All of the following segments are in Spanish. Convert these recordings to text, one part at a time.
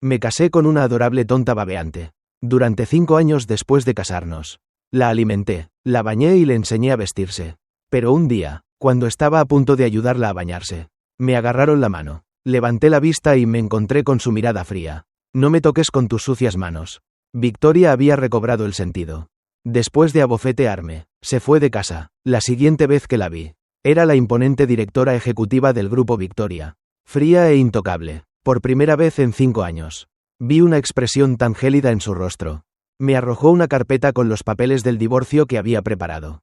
Me casé con una adorable tonta babeante. Durante 5 años después de casarnos. La alimenté, la bañé y le enseñé a vestirse. Pero un día, cuando estaba a punto de ayudarla a bañarse, me agarraron la mano. Levanté la vista y me encontré con su mirada fría. No me toques con tus sucias manos. Victoria había recobrado el sentido. Después de abofetearme, se fue de casa. La siguiente vez que la vi, era la imponente directora ejecutiva del Grupo Victoria. Fría e intocable. Por primera vez en 5 años. Vi una expresión tan gélida en su rostro. Me arrojó una carpeta con los papeles del divorcio que había preparado.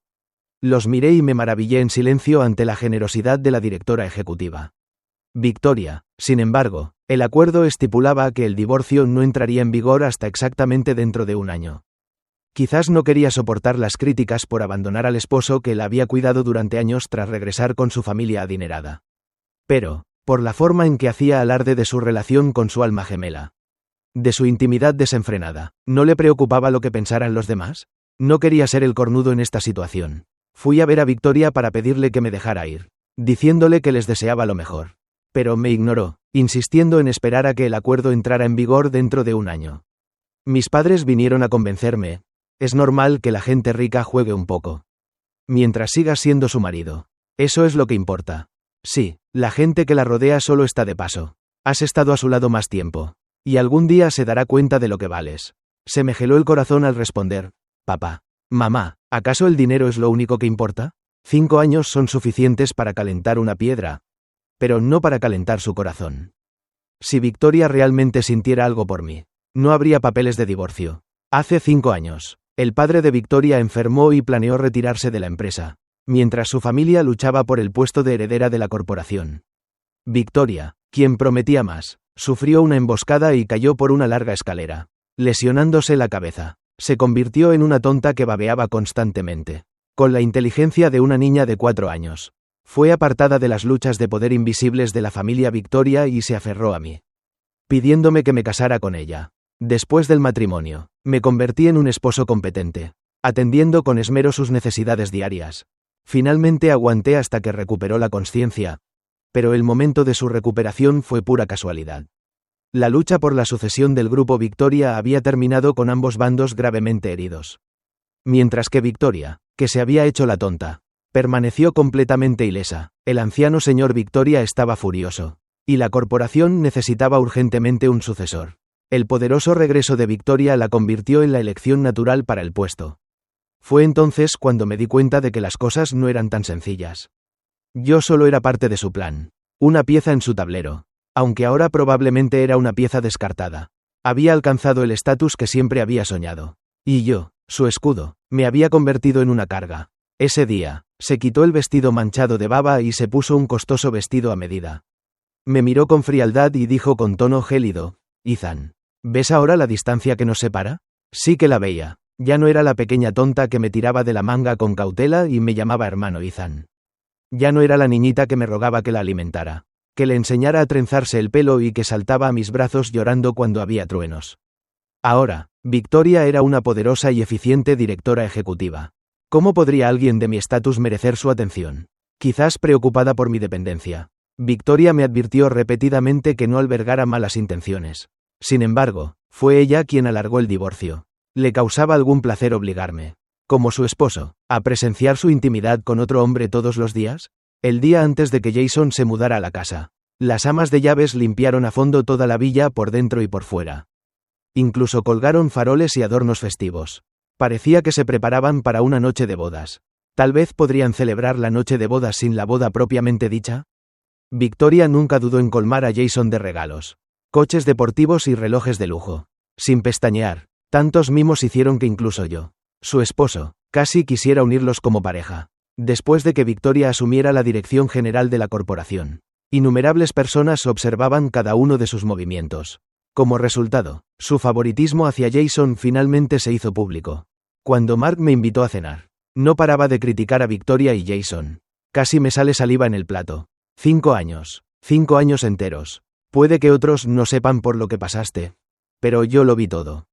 Los miré y me maravillé en silencio ante la generosidad de la directora ejecutiva. Victoria, sin embargo, el acuerdo estipulaba que el divorcio no entraría en vigor hasta exactamente dentro de 1 año. Quizás no quería soportar las críticas por abandonar al esposo que la había cuidado durante años tras regresar con su familia adinerada. Pero, por la forma en que hacía alarde de su relación con su alma gemela, de su intimidad desenfrenada, ¿no le preocupaba lo que pensaran los demás? No quería ser el cornudo en esta situación. Fui a ver a Victoria para pedirle que me dejara ir, diciéndole que les deseaba lo mejor. Pero me ignoró, insistiendo en esperar a que el acuerdo entrara en vigor dentro de 1 año. Mis padres vinieron a convencerme. Es normal que la gente rica juegue un poco. Mientras sigas siendo su marido. Eso es lo que importa. Sí, la gente que la rodea solo está de paso. Has estado a su lado más tiempo. Y algún día se dará cuenta de lo que vales. Se me geló el corazón al responder. Papá. Mamá, ¿acaso el dinero es lo único que importa? 5 años son suficientes para calentar una piedra. Pero no para calentar su corazón. Si Victoria realmente sintiera algo por mí, no habría papeles de divorcio. Hace 5 años, el padre de Victoria enfermó y planeó retirarse de la empresa, mientras su familia luchaba por el puesto de heredera de la corporación. Victoria, quien prometía más, sufrió una emboscada y cayó por una larga escalera, lesionándose la cabeza. Se convirtió en una tonta que babeaba constantemente, con la inteligencia de una niña de 4 años. Fue apartada de las luchas de poder invisibles de la familia Victoria y se aferró a mí, pidiéndome que me casara con ella. Después del matrimonio, me convertí en un esposo competente, atendiendo con esmero sus necesidades diarias. Finalmente aguanté hasta que recuperó la consciencia, pero el momento de su recuperación fue pura casualidad. La lucha por la sucesión del Grupo Victoria había terminado con ambos bandos gravemente heridos. Mientras que Victoria, que se había hecho la tonta, permaneció completamente ilesa. El anciano señor Victoria estaba furioso, y la corporación necesitaba urgentemente un sucesor. El poderoso regreso de Victoria la convirtió en la elección natural para el puesto. Fue entonces cuando me di cuenta de que las cosas no eran tan sencillas. Yo solo era parte de su plan, una pieza en su tablero, aunque ahora probablemente era una pieza descartada. Había alcanzado el estatus que siempre había soñado. Y yo, su escudo, me había convertido en una carga. Ese día, se quitó el vestido manchado de baba y se puso un costoso vestido a medida. Me miró con frialdad y dijo con tono gélido, Ethan, ¿ves ahora la distancia que nos separa? Sí que la veía. Ya no era la pequeña tonta que me tiraba de la manga con cautela y me llamaba hermano Ethan. Ya no era la niñita que me rogaba que la alimentara, que le enseñara a trenzarse el pelo y que saltaba a mis brazos llorando cuando había truenos. Ahora, Victoria era una poderosa y eficiente directora ejecutiva. ¿Cómo podría alguien de mi estatus merecer su atención? Quizás preocupada por mi dependencia. Victoria me advirtió repetidamente que no albergara malas intenciones. Sin embargo, fue ella quien alargó el divorcio. Le causaba algún placer obligarme, como su esposo, a presenciar su intimidad con otro hombre todos los días. El día antes de que Jason se mudara a la casa, las amas de llaves limpiaron a fondo toda la villa por dentro y por fuera. Incluso colgaron faroles y adornos festivos. Parecía que se preparaban para una noche de bodas. Tal vez podrían celebrar la noche de bodas sin la boda propiamente dicha. Victoria nunca dudó en colmar a Jason de regalos, coches deportivos y relojes de lujo. Sin pestañear, tantos mimos hicieron que incluso yo, su esposo, casi quisiera unirlos como pareja. Después de que Victoria asumiera la dirección general de la corporación, innumerables personas observaban cada uno de sus movimientos. Como resultado, su favoritismo hacia Jason finalmente se hizo público. Cuando Mark me invitó a cenar, no paraba de criticar a Victoria y Jason. Casi me sale saliva en el plato. 5 años. 5 años enteros. Puede que otros no sepan por lo que pasaste, pero yo lo vi todo.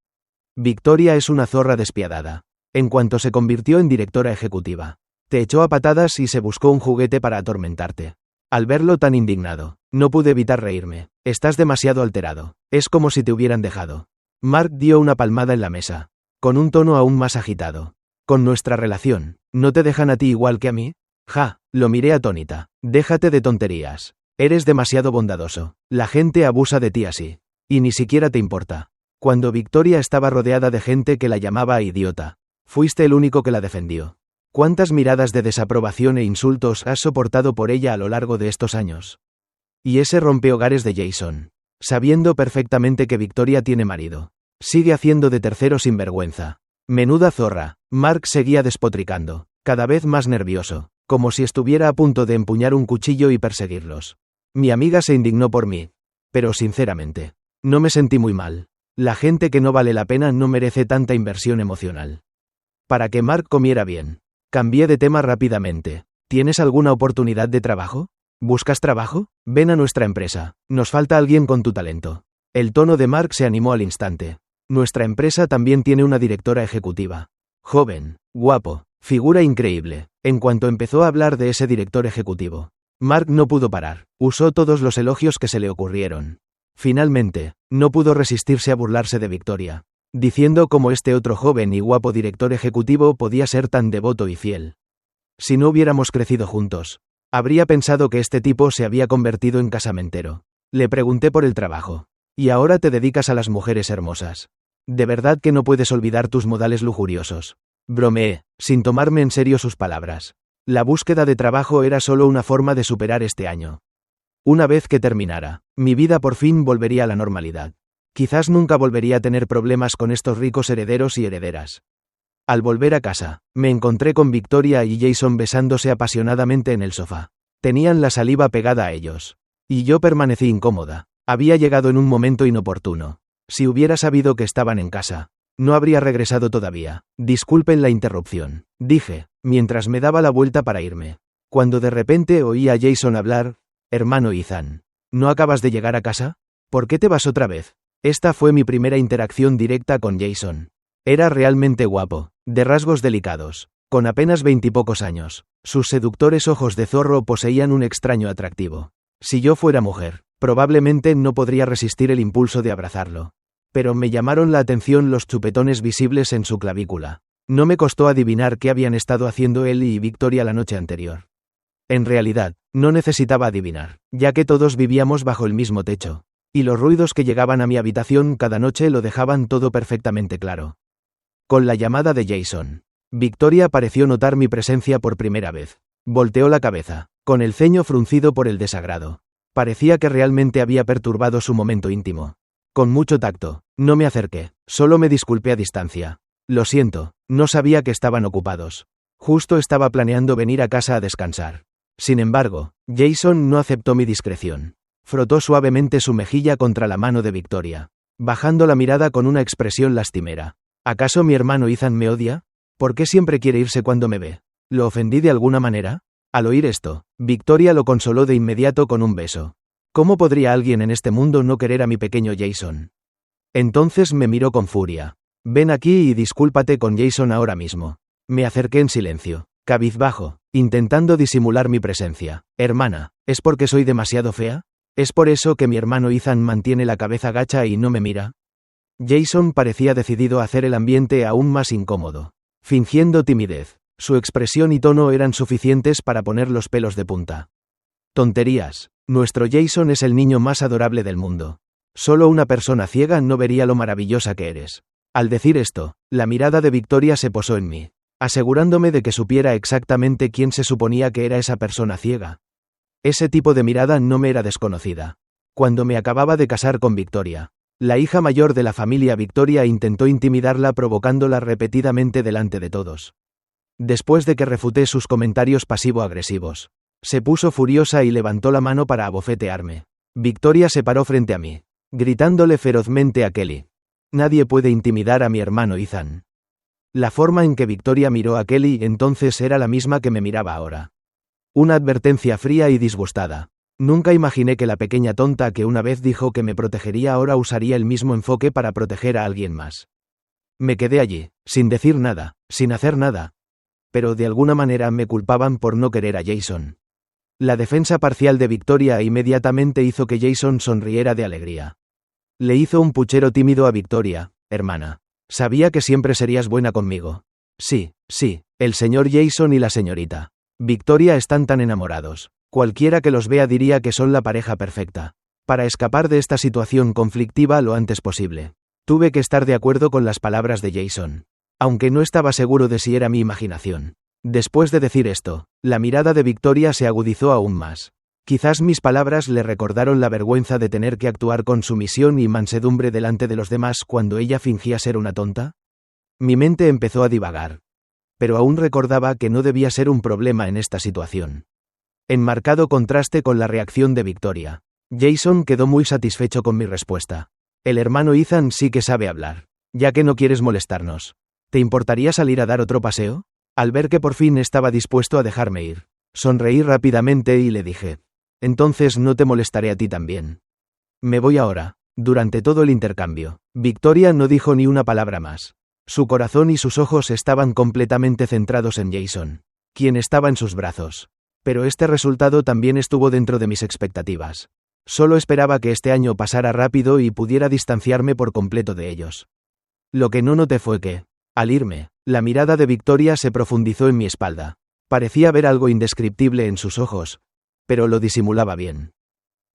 Victoria es una zorra despiadada. En cuanto se convirtió en directora ejecutiva, te echó a patadas y se buscó un juguete para atormentarte. Al verlo tan indignado, No pude evitar reírme. Estás demasiado alterado. Es como si te hubieran dejado. Mark dio una palmada en la mesa, con un tono aún más agitado. Con nuestra relación, ¿no te dejan a ti igual que a mí? Ja, lo miré atónita. Déjate de tonterías. Eres demasiado bondadoso. La gente abusa de ti así. Y ni siquiera te importa. Cuando Victoria estaba rodeada de gente que la llamaba idiota, fuiste el único que la defendió. ¿Cuántas miradas de desaprobación e insultos has soportado por ella a lo largo de estos años? Y ese rompehogares de Jason, sabiendo perfectamente que Victoria tiene marido, sigue haciendo de tercero sin vergüenza. Menuda zorra. Mark seguía despotricando, cada vez más nervioso, como si estuviera a punto de empuñar un cuchillo y perseguirlos. Mi amiga se indignó por mí, pero sinceramente, no me sentí muy mal. La gente que no vale la pena no merece tanta inversión emocional. Para que Mark comiera bien, cambié de tema rápidamente. ¿Tienes alguna oportunidad de trabajo? ¿Buscas trabajo? Ven a nuestra empresa. Nos falta alguien con tu talento. El tono de Mark se animó al instante. Nuestra empresa también tiene una directora ejecutiva. Joven, guapo, figura increíble. En cuanto empezó a hablar de ese director ejecutivo, Mark no pudo parar. Usó todos los elogios que se le ocurrieron. Finalmente, no pudo resistirse a burlarse de Victoria, diciendo cómo este otro joven y guapo director ejecutivo podía ser tan devoto y fiel. Si no hubiéramos crecido juntos, habría pensado que este tipo se había convertido en casamentero. Le pregunté por el trabajo. Y ahora te dedicas a las mujeres hermosas. ¿De verdad que no puedes olvidar tus modales lujuriosos? Bromeé, sin tomarme en serio sus palabras. La búsqueda de trabajo era solo una forma de superar este año. Una vez que terminara, mi vida por fin volvería a la normalidad. Quizás nunca volvería a tener problemas con estos ricos herederos y herederas. Al volver a casa, me encontré con Victoria y Jason besándose apasionadamente en el sofá. Tenían la saliva pegada a ellos. Y yo permanecí incómoda. Había llegado en un momento inoportuno. Si hubiera sabido que estaban en casa, no habría regresado todavía. Disculpen la interrupción, dije, mientras me daba la vuelta para irme. Cuando de repente oí a Jason hablar. Hermano Ethan, ¿no acabas de llegar a casa? ¿Por qué te vas otra vez? Esta fue mi primera interacción directa con Jason. Era realmente guapo, de rasgos delicados, con apenas 20 y pocos años. Sus seductores ojos de zorro poseían un extraño atractivo. Si yo fuera mujer, probablemente no podría resistir el impulso de abrazarlo. Pero me llamaron la atención los chupetones visibles en su clavícula. No me costó adivinar qué habían estado haciendo él y Victoria la noche anterior. En realidad, no necesitaba adivinar, ya que todos vivíamos bajo el mismo techo, y los ruidos que llegaban a mi habitación cada noche lo dejaban todo perfectamente claro. Con la llamada de Jason, Victoria pareció notar mi presencia por primera vez. Volteó la cabeza, con el ceño fruncido por el desagrado. Parecía que realmente había perturbado su momento íntimo. Con mucho tacto, no me acerqué, solo me disculpé a distancia. Lo siento, no sabía que estaban ocupados. Justo estaba planeando venir a casa a descansar. Sin embargo, Jason no aceptó mi discreción. Frotó suavemente su mejilla contra la mano de Victoria, bajando la mirada con una expresión lastimera. ¿Acaso mi hermano Ethan me odia? ¿Por qué siempre quiere irse cuando me ve? ¿Lo ofendí de alguna manera? Al oír esto, Victoria lo consoló de inmediato con un beso. ¿Cómo podría alguien en este mundo no querer a mi pequeño Jason? Entonces me miró con furia. Ven aquí y discúlpate con Jason ahora mismo. Me acerqué en silencio, cabizbajo, intentando disimular mi presencia. Hermana, ¿es porque soy demasiado fea? ¿Es por eso que mi hermano Ethan mantiene la cabeza gacha y no me mira? Jason parecía decidido a hacer el ambiente aún más incómodo. Fingiendo timidez, su expresión y tono eran suficientes para poner los pelos de punta. Tonterías. Nuestro Jason es el niño más adorable del mundo. Solo una persona ciega no vería lo maravillosa que eres. Al decir esto, la mirada de Victoria se posó en mí, asegurándome de que supiera exactamente quién se suponía que era esa persona ciega. Ese tipo de mirada no me era desconocida. Cuando me acababa de casar con Victoria, la hija mayor de la familia Victoria intentó intimidarla provocándola repetidamente delante de todos. Después de que refuté sus comentarios pasivo-agresivos, se puso furiosa y levantó la mano para abofetearme. Victoria se paró frente a mí, gritándole ferozmente a Kelly. Nadie puede intimidar a mi hermano Ethan. La forma en que Victoria miró a Kelly entonces era la misma que me miraba ahora. Una advertencia fría y disgustada. Nunca imaginé que la pequeña tonta que una vez dijo que me protegería ahora usaría el mismo enfoque para proteger a alguien más. Me quedé allí, sin decir nada, sin hacer nada. Pero de alguna manera me culpaban por no querer a Jason. La defensa parcial de Victoria inmediatamente hizo que Jason sonriera de alegría. Le hizo un puchero tímido a Victoria. Hermana. Sabía que siempre serías buena conmigo. Sí, el señor Jason y la señorita Victoria están tan enamorados. Cualquiera que los vea diría que son la pareja perfecta. Para escapar de esta situación conflictiva lo antes posible, tuve que estar de acuerdo con las palabras de Jason. Aunque no estaba seguro de si era mi imaginación. Después de decir esto, la mirada de Victoria se agudizó aún más. Quizás mis palabras le recordaron la vergüenza de tener que actuar con sumisión y mansedumbre delante de los demás cuando ella fingía ser una tonta. Mi mente empezó a divagar. Pero aún recordaba que no debía ser un problema en esta situación. En marcado contraste con la reacción de Victoria, Jason quedó muy satisfecho con mi respuesta. El hermano Ethan sí que sabe hablar. Ya que no quieres molestarnos, ¿te importaría salir a dar otro paseo? Al ver que por fin estaba dispuesto a dejarme ir, sonreí rápidamente y le dije: entonces no te molestaré a ti también. Me voy ahora. Durante todo el intercambio, Victoria no dijo ni una palabra más. Su corazón y sus ojos estaban completamente centrados en Jason, quien estaba en sus brazos. Pero este resultado también estuvo dentro de mis expectativas. Solo esperaba que este año pasara rápido y pudiera distanciarme por completo de ellos. Lo que no noté fue que, al irme, la mirada de Victoria se profundizó en mi espalda. Parecía ver algo indescriptible en sus ojos, pero lo disimulaba bien.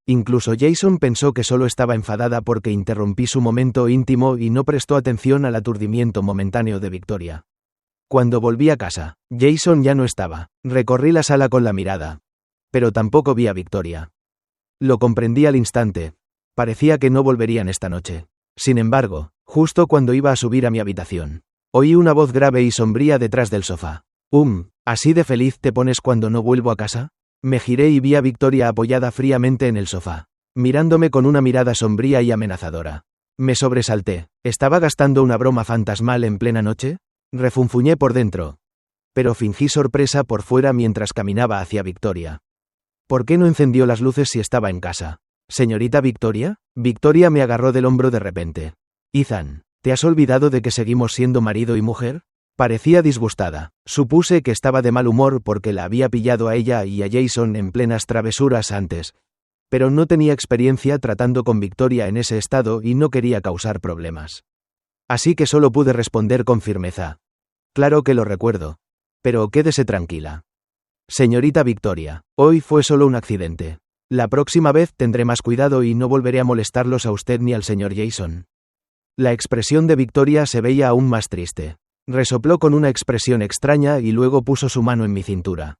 Incluso Jason pensó que solo estaba enfadada porque interrumpí su momento íntimo y no prestó atención al aturdimiento momentáneo de Victoria. Cuando volví a casa, Jason ya no estaba. Recorrí la sala con la mirada. Pero tampoco vi a Victoria. Lo comprendí al instante. Parecía que no volverían esta noche. Sin embargo, justo cuando iba a subir a mi habitación, oí una voz grave y sombría detrás del sofá. ¿Así de feliz te pones cuando no vuelvo a casa? Me giré y vi a Victoria apoyada fríamente en el sofá, mirándome con una mirada sombría y amenazadora. Me sobresalté. ¿Estaba gastando una broma fantasmal en plena noche? Refunfuñé por dentro. Pero fingí sorpresa por fuera mientras caminaba hacia Victoria. ¿Por qué no encendió las luces si estaba en casa? ¿Señorita Victoria? Victoria me agarró del hombro de repente. Ethan, ¿te has olvidado de que seguimos siendo marido y mujer? Parecía disgustada. Supuse que estaba de mal humor porque la había pillado a ella y a Jason en plenas travesuras antes, pero no tenía experiencia tratando con Victoria en ese estado y no quería causar problemas. Así que solo pude responder con firmeza. Claro que lo recuerdo. Pero quédese tranquila. Señorita Victoria, hoy fue solo un accidente. La próxima vez tendré más cuidado y no volveré a molestarlos a usted ni al señor Jason. La expresión de Victoria se veía aún más triste. Resopló con una expresión extraña y luego puso su mano en mi cintura.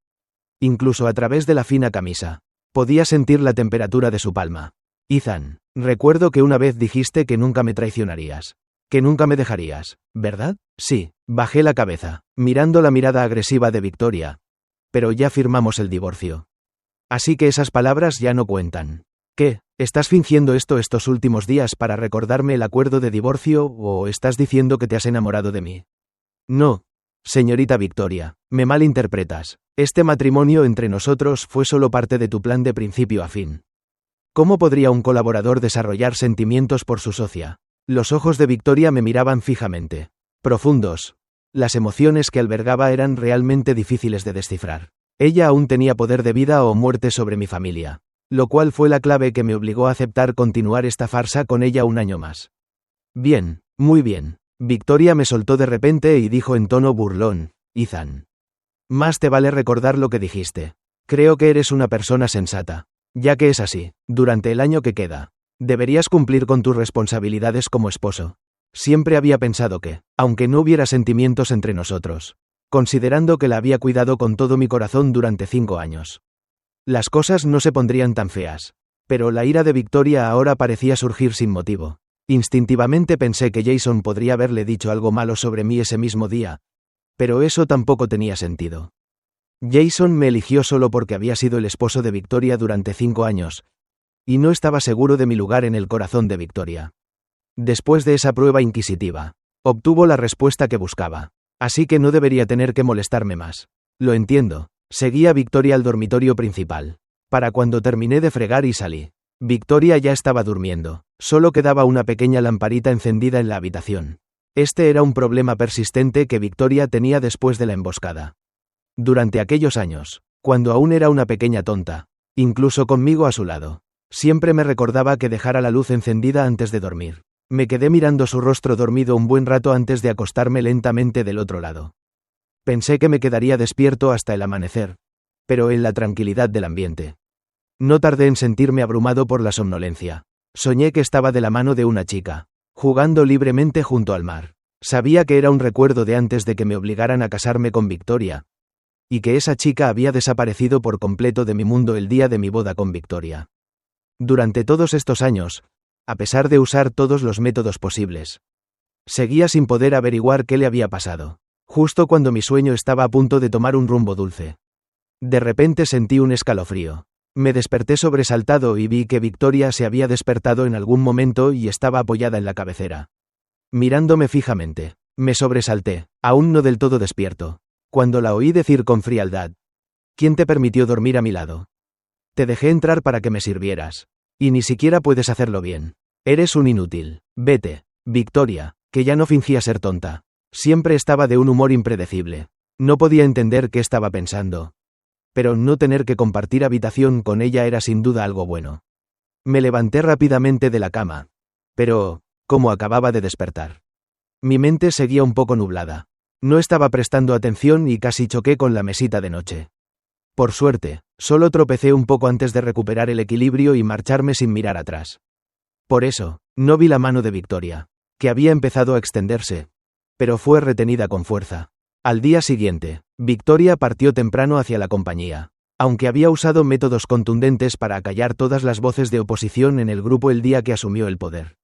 Incluso a través de la fina camisa, podía sentir la temperatura de su palma. Ethan, recuerdo que una vez dijiste que nunca me traicionarías. Que nunca me dejarías, ¿verdad? Sí, bajé la cabeza, mirando la mirada agresiva de Victoria. Pero ya firmamos el divorcio. Así que esas palabras ya no cuentan. ¿Qué? ¿Estás fingiendo esto estos últimos días para recordarme el acuerdo de divorcio o estás diciendo que te has enamorado de mí? No, señorita Victoria, me malinterpretas. Este matrimonio entre nosotros fue solo parte de tu plan de principio a fin. ¿Cómo podría un colaborador desarrollar sentimientos por su socia? Los ojos de Victoria me miraban fijamente. Profundos. Las emociones que albergaba eran realmente difíciles de descifrar. Ella aún tenía poder de vida o muerte sobre mi familia, lo cual fue la clave que me obligó a aceptar continuar esta farsa con ella un año más. Bien, muy bien. Victoria me soltó de repente y dijo en tono burlón: Ethan. Más te vale recordar lo que dijiste. Creo que eres una persona sensata. Ya que es así, durante el año que queda, deberías cumplir con tus responsabilidades como esposo. Siempre había pensado que, aunque no hubiera sentimientos entre nosotros, considerando que la había cuidado con todo mi corazón durante 5 años, las cosas no se pondrían tan feas. Pero la ira de Victoria ahora parecía surgir sin motivo. Instintivamente pensé que Jason podría haberle dicho algo malo sobre mí ese mismo día, pero eso tampoco tenía sentido. Jason me eligió solo porque había sido el esposo de Victoria durante 5 años, y no estaba seguro de mi lugar en el corazón de Victoria. Después de esa prueba inquisitiva, obtuvo la respuesta que buscaba, así que no debería tener que molestarme más. Lo entiendo. Seguí a Victoria al dormitorio principal. Para cuando terminé de fregar y salí, Victoria ya estaba durmiendo. Solo quedaba una pequeña lamparita encendida en la habitación. Este era un problema persistente que Victoria tenía después de la emboscada. Durante aquellos años, Cuando aún era una pequeña tonta. Incluso conmigo a su lado. Siempre me recordaba que dejara la luz encendida antes de dormir. Me quedé mirando su rostro dormido un buen rato antes de acostarme lentamente del otro lado. Pensé que me quedaría despierto hasta el amanecer, pero en la tranquilidad del ambiente. No tardé en sentirme abrumado por la somnolencia. Soñé que estaba de la mano de una chica, jugando libremente junto al mar. Sabía que era un recuerdo de antes de que me obligaran a casarme con Victoria, y que esa chica había desaparecido por completo de mi mundo el día de mi boda con Victoria. Durante todos estos años, a pesar de usar todos los métodos posibles, seguía sin poder averiguar qué le había pasado. Justo cuando mi sueño estaba a punto de tomar un rumbo dulce. De repente sentí un escalofrío. Me desperté sobresaltado y vi que Victoria se había despertado en algún momento y estaba apoyada en la cabecera, mirándome fijamente. Me sobresalté, aún no del todo despierto, cuando la oí decir con frialdad: ¿Quién te permitió dormir a mi lado? Te dejé entrar para que me sirvieras. Y ni siquiera puedes hacerlo bien. Eres un inútil. Vete. Victoria, que ya no fingía ser tonta. Siempre estaba de un humor impredecible. No podía entender qué estaba pensando. Pero no tener que compartir habitación con ella era sin duda algo bueno. Me levanté rápidamente de la cama. Pero, como acababa de despertar, mi mente seguía un poco nublada. No estaba prestando atención y casi choqué con la mesita de noche. Por suerte, solo tropecé un poco antes de recuperar el equilibrio y marcharme sin mirar atrás. Por eso, no vi la mano de Victoria, que había empezado a extenderse, pero fue retenida con fuerza. Al día siguiente, Victoria partió temprano hacia la compañía, aunque había usado métodos contundentes para acallar todas las voces de oposición en el grupo el día que asumió el poder.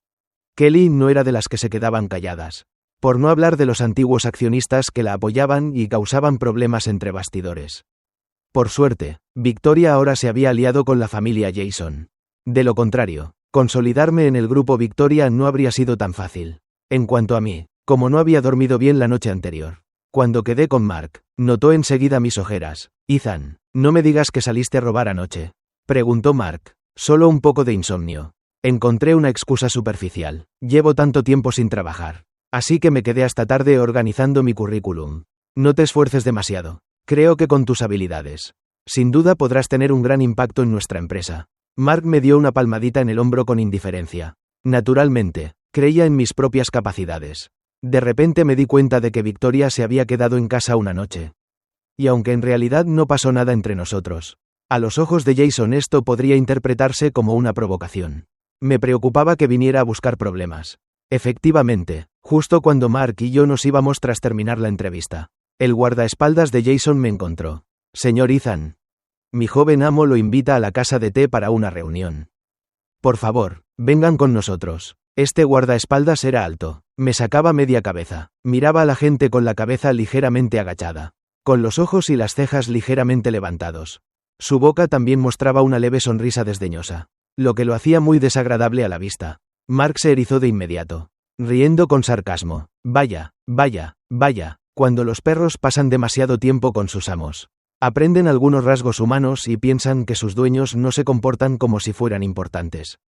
Kelly no era de las que se quedaban calladas, por no hablar de los antiguos accionistas que la apoyaban y causaban problemas entre bastidores. Por suerte, Victoria ahora se había aliado con la familia Jason. De lo contrario, consolidarme en el grupo Victoria no habría sido tan fácil. En cuanto a mí, como no había dormido bien la noche anterior, cuando quedé con Mark, notó enseguida mis ojeras. Ethan, no me digas que saliste a robar anoche, preguntó Mark. Solo un poco de insomnio. Encontré una excusa superficial. Llevo tanto tiempo sin trabajar. Así que me quedé hasta tarde organizando mi currículum. No te esfuerces demasiado. Creo que con tus habilidades, sin duda podrás tener un gran impacto en nuestra empresa. Mark me dio una palmadita en el hombro con indiferencia. Naturalmente, creía en mis propias capacidades. De repente me di cuenta de que Victoria se había quedado en casa una noche. Y aunque en realidad no pasó nada entre nosotros, a los ojos de Jason esto podría interpretarse como una provocación. Me preocupaba que viniera a buscar problemas. Efectivamente, justo cuando Mark y yo nos íbamos tras terminar la entrevista, el guardaespaldas de Jason me encontró. Señor Ethan, mi joven amo lo invita a la casa de té para una reunión. Por favor, vengan con nosotros. Este guardaespaldas era alto, me sacaba media cabeza, miraba a la gente con la cabeza ligeramente agachada, con los ojos y las cejas ligeramente levantados. Su boca también mostraba una leve sonrisa desdeñosa, lo que lo hacía muy desagradable a la vista. Mark se erizó de inmediato, riendo con sarcasmo. Vaya, vaya, vaya, cuando los perros pasan demasiado tiempo con sus amos, aprenden algunos rasgos humanos y piensan que sus dueños no se comportan como si fueran importantes.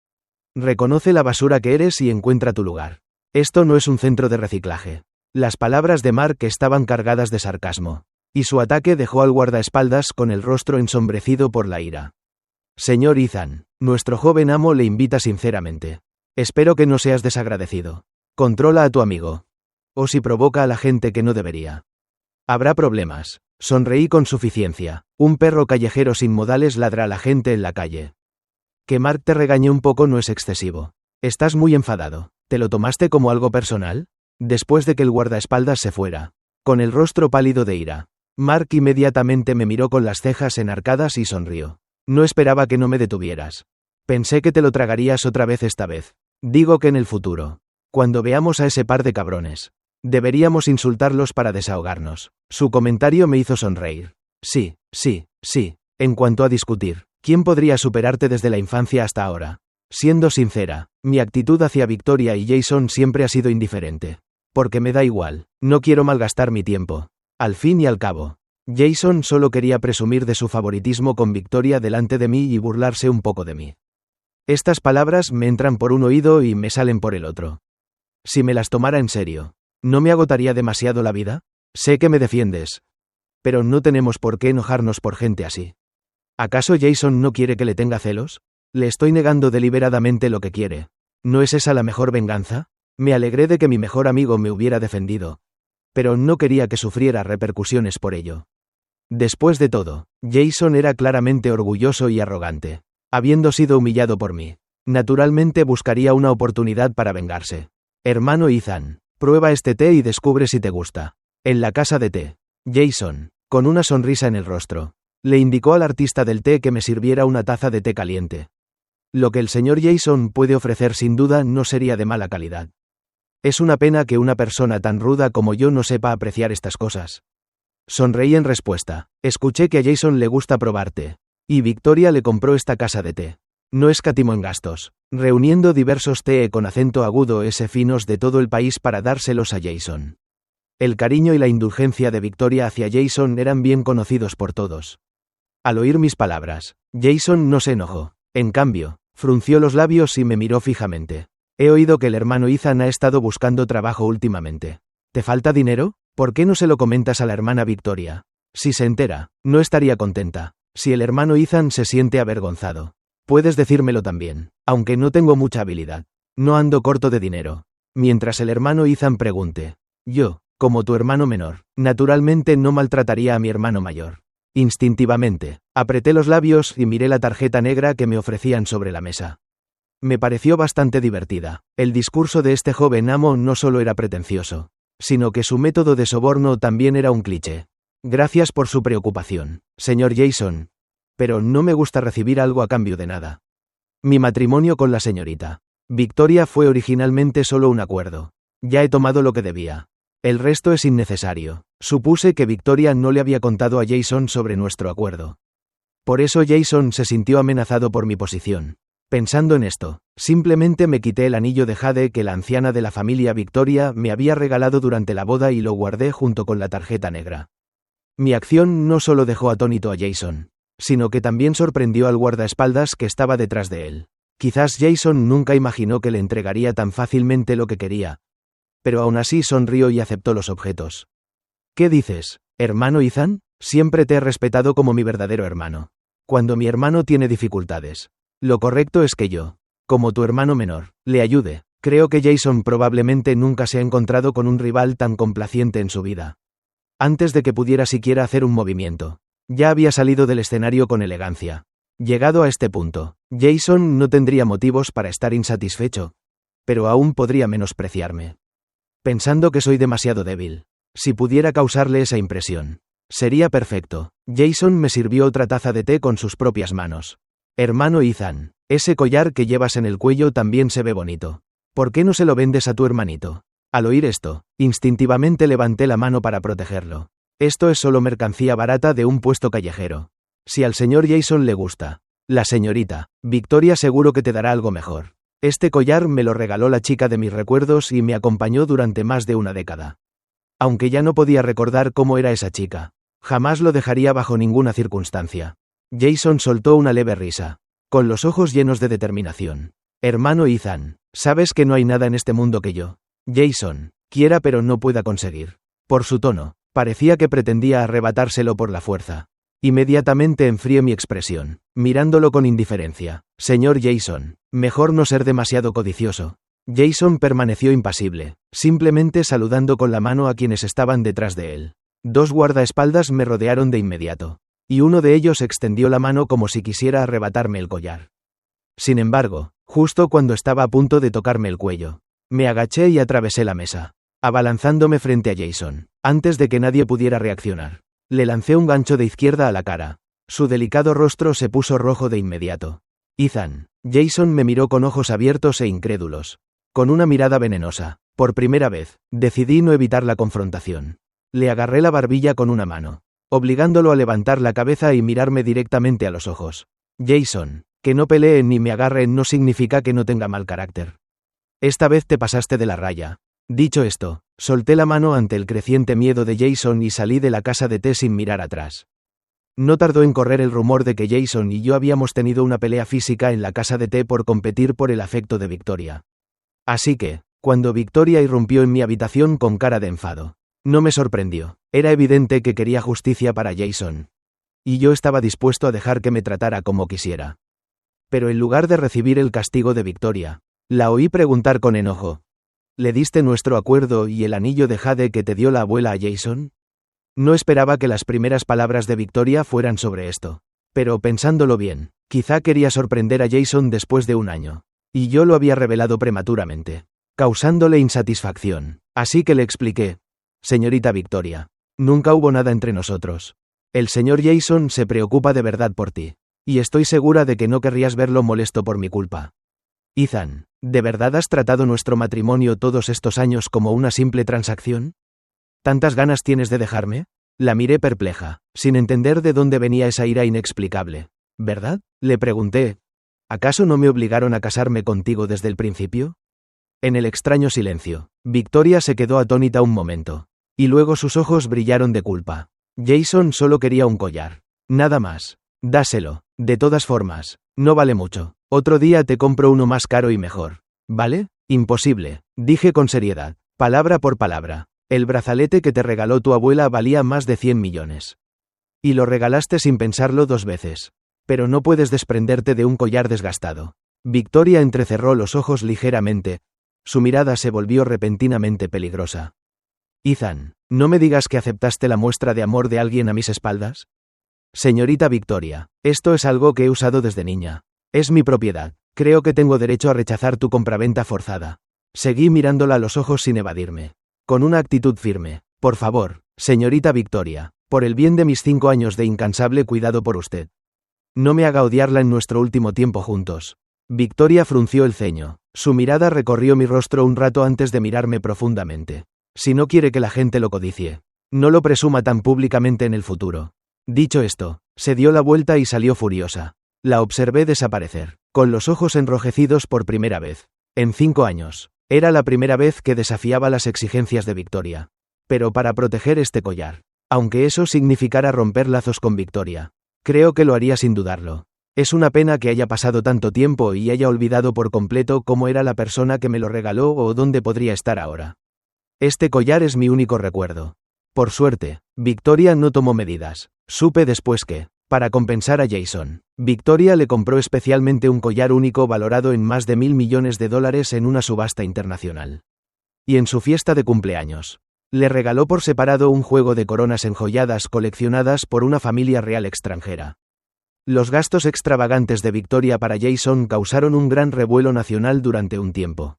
Reconoce la basura que eres y encuentra tu lugar. Esto no es un centro de reciclaje. Las palabras de Mark estaban cargadas de sarcasmo, y su ataque dejó al guardaespaldas con el rostro ensombrecido por la ira. Señor Ethan, nuestro joven amo le invita sinceramente. Espero que no seas desagradecido. Controla a tu amigo. O si provoca a la gente que no debería. Habrá problemas. Sonreí con suficiencia. Un perro callejero sin modales ladra a la gente en la calle. Que Mark te regañe un poco no es excesivo. Estás muy enfadado. ¿Te lo tomaste como algo personal? Después de que el guardaespaldas se fuera, con el rostro pálido de ira, Mark inmediatamente me miró con las cejas enarcadas y sonrió. No esperaba que no me detuvieras. Pensé que te lo tragarías otra vez esta vez. Digo que en el futuro, cuando veamos a ese par de cabrones, deberíamos insultarlos para desahogarnos. Su comentario me hizo sonreír. Sí. En cuanto a discutir, ¿quién podría superarte desde la infancia hasta ahora? Siendo sincera, mi actitud hacia Victoria y Jason siempre ha sido indiferente. Porque me da igual, no quiero malgastar mi tiempo. Al fin y al cabo, Jason solo quería presumir de su favoritismo con Victoria delante de mí y burlarse un poco de mí. Estas palabras me entran por un oído y me salen por el otro. Si me las tomara en serio, ¿no me agotaría demasiado la vida? Sé que me defiendes. Pero no tenemos por qué enojarnos por gente así. ¿Acaso Jason no quiere que le tenga celos? Le estoy negando deliberadamente lo que quiere. ¿No es esa la mejor venganza? Me alegré de que mi mejor amigo me hubiera defendido. Pero no quería que sufriera repercusiones por ello. Después de todo, Jason era claramente orgulloso y arrogante. Habiendo sido humillado por mí, naturalmente buscaría una oportunidad para vengarse. Hermano Ethan, prueba este té y descubre si te gusta. En la casa de té, Jason, con una sonrisa en el rostro, le indicó al artista del té que me sirviera una taza de té caliente. Lo que el señor Jason puede ofrecer sin duda no sería de mala calidad. Es una pena que una persona tan ruda como yo no sepa apreciar estas cosas. Sonreí en respuesta. Escuché que a Jason le gusta probar té. Y Victoria le compró esta casa de té. No escatimó en gastos, reuniendo diversos té con acento agudo finos de todo el país para dárselos a Jason. El cariño y la indulgencia de Victoria hacia Jason eran bien conocidos por todos. Al oír mis palabras, Jason no se enojó. En cambio, frunció los labios y me miró fijamente. He oído que el hermano Ethan ha estado buscando trabajo últimamente. ¿Te falta dinero? ¿Por qué no se lo comentas a la hermana Victoria? Si se entera, no estaría contenta. Si el hermano Ethan se siente avergonzado, puedes decírmelo también, aunque no tengo mucha habilidad. No ando corto de dinero. Mientras el hermano Ethan pregunte, yo, como tu hermano menor, naturalmente no maltrataría a mi hermano mayor. Instintivamente, apreté los labios y miré la tarjeta negra que me ofrecían sobre la mesa. Me pareció bastante divertida. El discurso de este joven amo no solo era pretencioso, sino que su método de soborno también era un cliché. Gracias por su preocupación, señor Jason. Pero no me gusta recibir algo a cambio de nada. Mi matrimonio con la señorita Victoria fue originalmente solo un acuerdo. Ya he tomado lo que debía. El resto es innecesario. Supuse que Victoria no le había contado a Jason sobre nuestro acuerdo. Por eso Jason se sintió amenazado por mi posición. Pensando en esto, simplemente me quité el anillo de jade que la anciana de la familia Victoria me había regalado durante la boda y lo guardé junto con la tarjeta negra. Mi acción no solo dejó atónito a Jason, sino que también sorprendió al guardaespaldas que estaba detrás de él. Quizás Jason nunca imaginó que le entregaría tan fácilmente lo que quería, pero aún así sonrió y aceptó los objetos. ¿Qué dices, hermano Ethan? Siempre te he respetado como mi verdadero hermano. Cuando mi hermano tiene dificultades, lo correcto es que yo, como tu hermano menor, le ayude. Creo que Jason probablemente nunca se ha encontrado con un rival tan complaciente en su vida. Antes de que pudiera siquiera hacer un movimiento, ya había salido del escenario con elegancia. Llegado a este punto, Jason no tendría motivos para estar insatisfecho, pero aún podría menospreciarme. Pensando que soy demasiado débil. Si pudiera causarle esa impresión, sería perfecto. Jason me sirvió otra taza de té con sus propias manos. Hermano Ethan, ese collar que llevas en el cuello también se ve bonito. ¿Por qué no se lo vendes a tu hermanito? Al oír esto, instintivamente levanté la mano para protegerlo. Esto es solo mercancía barata de un puesto callejero. Si al señor Jason le gusta, la señorita Victoria seguro que te dará algo mejor. Este collar me lo regaló la chica de mis recuerdos y me acompañó durante más de una década. Aunque ya no podía recordar cómo era esa chica, jamás lo dejaría bajo ninguna circunstancia. Jason soltó una leve risa, con los ojos llenos de determinación. Hermano Ethan, sabes que no hay nada en este mundo que yo, Jason, quiera pero no pueda conseguir. Por su tono, parecía que pretendía arrebatárselo por la fuerza. Inmediatamente enfrié mi expresión, mirándolo con indiferencia. Señor Jason, mejor no ser demasiado codicioso. Jason permaneció impasible, simplemente saludando con la mano a quienes estaban detrás de él. Dos guardaespaldas me rodearon de inmediato, y uno de ellos extendió la mano como si quisiera arrebatarme el collar. Sin embargo, justo cuando estaba a punto de tocarme el cuello, me agaché y atravesé la mesa, abalanzándome frente a Jason. Antes de que nadie pudiera reaccionar, le lancé un gancho de izquierda a la cara. Su delicado rostro se puso rojo de inmediato. Ethan, Jason me miró con ojos abiertos e incrédulos. Con una mirada venenosa. Por primera vez, decidí no evitar la confrontación. Le agarré la barbilla con una mano, obligándolo a levantar la cabeza y mirarme directamente a los ojos. Jason, que no pelee ni me agarre no significa que no tenga mal carácter. Esta vez te pasaste de la raya. Dicho esto, solté la mano ante el creciente miedo de Jason y salí de la casa de té sin mirar atrás. No tardó en correr el rumor de que Jason y yo habíamos tenido una pelea física en la casa de té por competir por el afecto de Victoria. Así que, cuando Victoria irrumpió en mi habitación con cara de enfado, No me sorprendió. Era evidente que quería justicia para Jason. Y yo estaba dispuesto a dejar que me tratara como quisiera. Pero en lugar de recibir el castigo de Victoria, la oí preguntar con enojo. ¿Le diste nuestro acuerdo y el anillo de jade que te dio la abuela a Jason? No esperaba que las primeras palabras de Victoria fueran sobre esto. Pero pensándolo bien, quizá quería sorprender a Jason después de un año. Y yo lo había revelado prematuramente, causándole insatisfacción. Así que le expliqué. Señorita Victoria, nunca hubo nada entre nosotros. El señor Jason se preocupa de verdad por ti. Y estoy segura de que no querrías verlo molesto por mi culpa. Ethan, ¿de verdad has tratado nuestro matrimonio todos estos años como una simple transacción? ¿Tantas ganas tienes de dejarme? La miré perpleja, sin entender de dónde venía esa ira inexplicable. ¿Verdad? Le pregunté. ¿Acaso no me obligaron a casarme contigo desde el principio? En el extraño silencio, Victoria se quedó atónita un momento. Y luego sus ojos brillaron de culpa. Jason solo quería un collar. Nada más. Dáselo. De todas formas, no vale mucho. Otro día te compro uno más caro y mejor. ¿Vale? Imposible, dije con seriedad, palabra por palabra. El brazalete que te regaló tu abuela valía más de 100 millones. Y lo regalaste sin pensarlo 2 veces. Pero no puedes desprenderte de un collar desgastado. Victoria entrecerró los ojos ligeramente. Su mirada se volvió repentinamente peligrosa. Ethan, ¿no me digas que aceptaste la muestra de amor de alguien a mis espaldas? Señorita Victoria, esto es algo que he usado desde niña. Es mi propiedad. Creo que tengo derecho a rechazar tu compraventa forzada. Seguí mirándola a los ojos sin evadirme. Con una actitud firme. Por favor, señorita Victoria, por el bien de mis 5 años de incansable cuidado por usted. No me haga odiarla en nuestro último tiempo juntos. Victoria frunció el ceño. Su mirada recorrió mi rostro un rato antes de mirarme profundamente. Si no quiere que la gente lo codicie, no lo presuma tan públicamente en el futuro. Dicho esto, se dio la vuelta y salió furiosa. La observé desaparecer, con los ojos enrojecidos por primera vez. En 5 años. Era la primera vez que desafiaba las exigencias de Victoria. Pero para proteger este collar. Aunque eso significara romper lazos con Victoria. Creo que lo haría sin dudarlo. Es una pena que haya pasado tanto tiempo y haya olvidado por completo cómo era la persona que me lo regaló o dónde podría estar ahora. Este collar es mi único recuerdo. Por suerte, Victoria no tomó medidas. Supe después que, para compensar a Jason, Victoria le compró especialmente un collar único valorado en más de $1.000 millones en una subasta internacional. Y en su fiesta de cumpleaños, le regaló por separado un juego de coronas enjolladas coleccionadas por una familia real extranjera. Los gastos extravagantes de Victoria para Jason causaron un gran revuelo nacional durante un tiempo.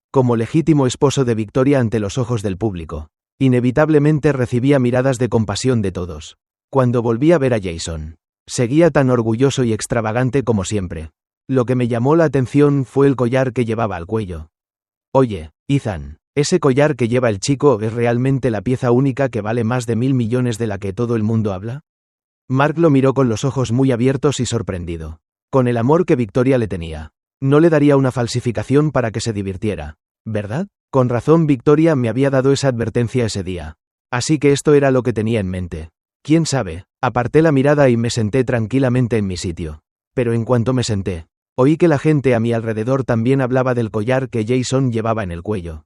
Como legítimo esposo de Victoria ante los ojos del público, inevitablemente recibía miradas de compasión de todos. Cuando volví a ver a Jason, seguía tan orgulloso y extravagante como siempre. Lo que me llamó la atención fue el collar que llevaba al cuello. Oye, Ethan, ¿ese collar que lleva el chico es realmente la pieza única que vale más de $1.000 millones de la que todo el mundo habla? Mark lo miró con los ojos muy abiertos y sorprendido. Con el amor que Victoria le tenía, no le daría una falsificación para que se divirtiera, ¿verdad? Con razón Victoria me había dado esa advertencia ese día. Así que esto era lo que tenía en mente. ¿Quién sabe? Aparté la mirada y me senté tranquilamente en mi sitio. Pero en cuanto me senté, oí que la gente a mi alrededor también hablaba del collar que Jason llevaba en el cuello.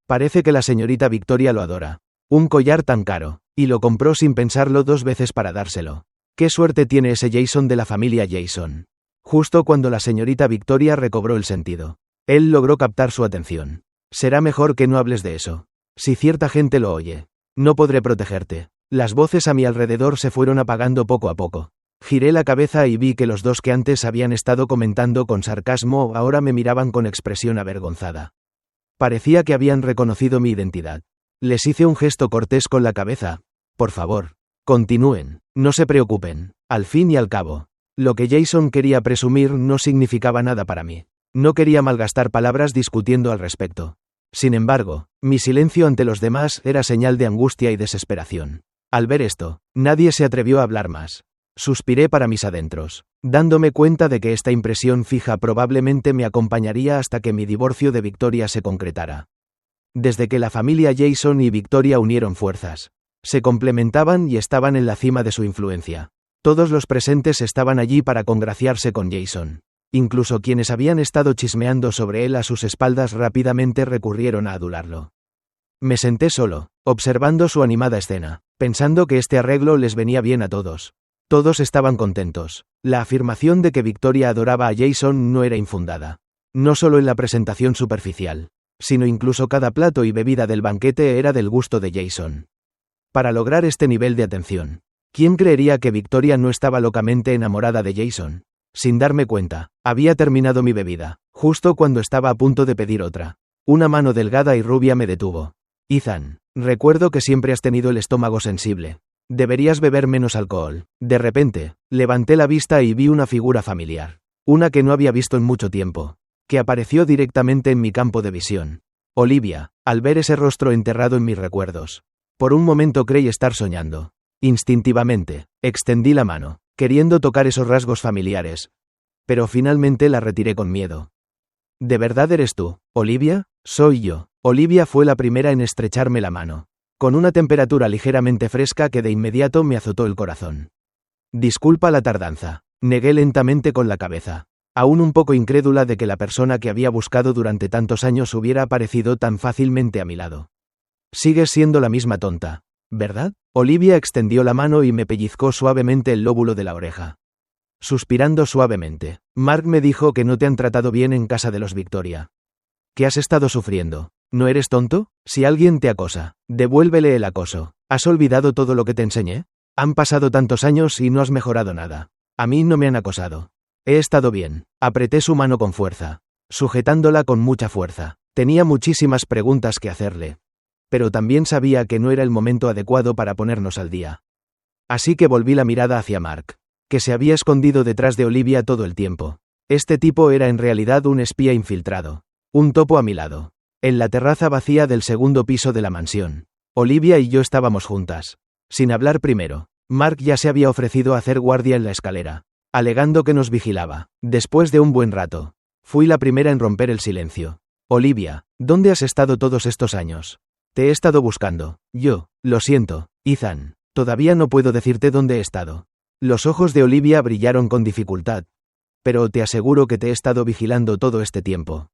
Parece que la señorita Victoria lo adora. Un collar tan caro, y lo compró sin pensarlo 2 veces para dárselo. ¿Qué suerte tiene ese Jason de la familia Jason? Justo cuando la señorita Victoria recobró el sentido, él logró captar su atención. Será mejor que no hables de eso. Si cierta gente lo oye, no podré protegerte. Las voces a mi alrededor se fueron apagando poco a poco. Giré la cabeza y vi que los 2 que antes habían estado comentando con sarcasmo ahora me miraban con expresión avergonzada. Parecía que habían reconocido mi identidad. Les hice un gesto cortés con la cabeza. Por favor, continúen, no se preocupen. Al fin y al cabo, lo que Jason quería presumir no significaba nada para mí. No quería malgastar palabras discutiendo al respecto. Sin embargo, mi silencio ante los demás era señal de angustia y desesperación. Al ver esto, nadie se atrevió a hablar más. Suspiré para mis adentros, dándome cuenta de que esta impresión fija probablemente me acompañaría hasta que mi divorcio de Victoria se concretara. Desde que la familia Jason y Victoria unieron fuerzas, se complementaban y estaban en la cima de su influencia. Todos los presentes estaban allí para congraciarse con Jason. Incluso quienes habían estado chismeando sobre él a sus espaldas rápidamente recurrieron a adularlo. Me senté solo, observando su animada escena, pensando que este arreglo les venía bien a todos. Todos estaban contentos. La afirmación de que Victoria adoraba a Jason no era infundada. No solo en la presentación superficial, sino incluso cada plato y bebida del banquete era del gusto de Jason. Para lograr este nivel de atención, ¿quién creería que Victoria no estaba locamente enamorada de Jason? Sin darme cuenta, había terminado mi bebida, justo cuando estaba a punto de pedir otra. Una mano delgada y rubia me detuvo. Ethan, recuerdo que siempre has tenido el estómago sensible. Deberías beber menos alcohol. De repente, levanté la vista y vi una figura familiar. Una que no había visto en mucho tiempo, que apareció directamente en mi campo de visión. Olivia, al ver ese rostro enterrado en mis recuerdos. Por un momento creí estar soñando. Instintivamente, extendí la mano, queriendo tocar esos rasgos familiares. Pero finalmente la retiré con miedo. ¿De verdad eres tú, Olivia? Soy yo. Olivia fue la primera en estrecharme la mano, con una temperatura ligeramente fresca que de inmediato me azotó el corazón. Disculpa la tardanza, negué lentamente con la cabeza, aún un poco incrédula de que la persona que había buscado durante tantos años hubiera aparecido tan fácilmente a mi lado. Sigues siendo la misma tonta, ¿verdad? Olivia extendió la mano y me pellizcó suavemente el lóbulo de la oreja. Suspirando suavemente, Mark me dijo que no te han tratado bien en casa de los Victoria. ¿Qué has estado sufriendo? ¿No eres tonto? Si alguien te acosa, devuélvele el acoso. ¿Has olvidado todo lo que te enseñé? Han pasado tantos años y no has mejorado nada. A mí no me han acosado. He estado bien. Apreté su mano con fuerza, sujetándola con mucha fuerza. Tenía muchísimas preguntas que hacerle, pero también sabía que no era el momento adecuado para ponernos al día. Así que volví la mirada hacia Mark, que se había escondido detrás de Olivia todo el tiempo. Este tipo era en realidad un espía infiltrado. Un topo a mi lado. En la terraza vacía del segundo piso de la mansión, Olivia y yo estábamos juntas. Sin hablar primero, Mark ya se había ofrecido a hacer guardia en la escalera, alegando que nos vigilaba. Después de un buen rato, fui la primera en romper el silencio. Olivia, ¿dónde has estado todos estos años? Te he estado buscando. Yo, lo siento, Ethan, todavía no puedo decirte dónde he estado. Los ojos de Olivia brillaron con dificultad. Pero te aseguro que te he estado vigilando todo este tiempo.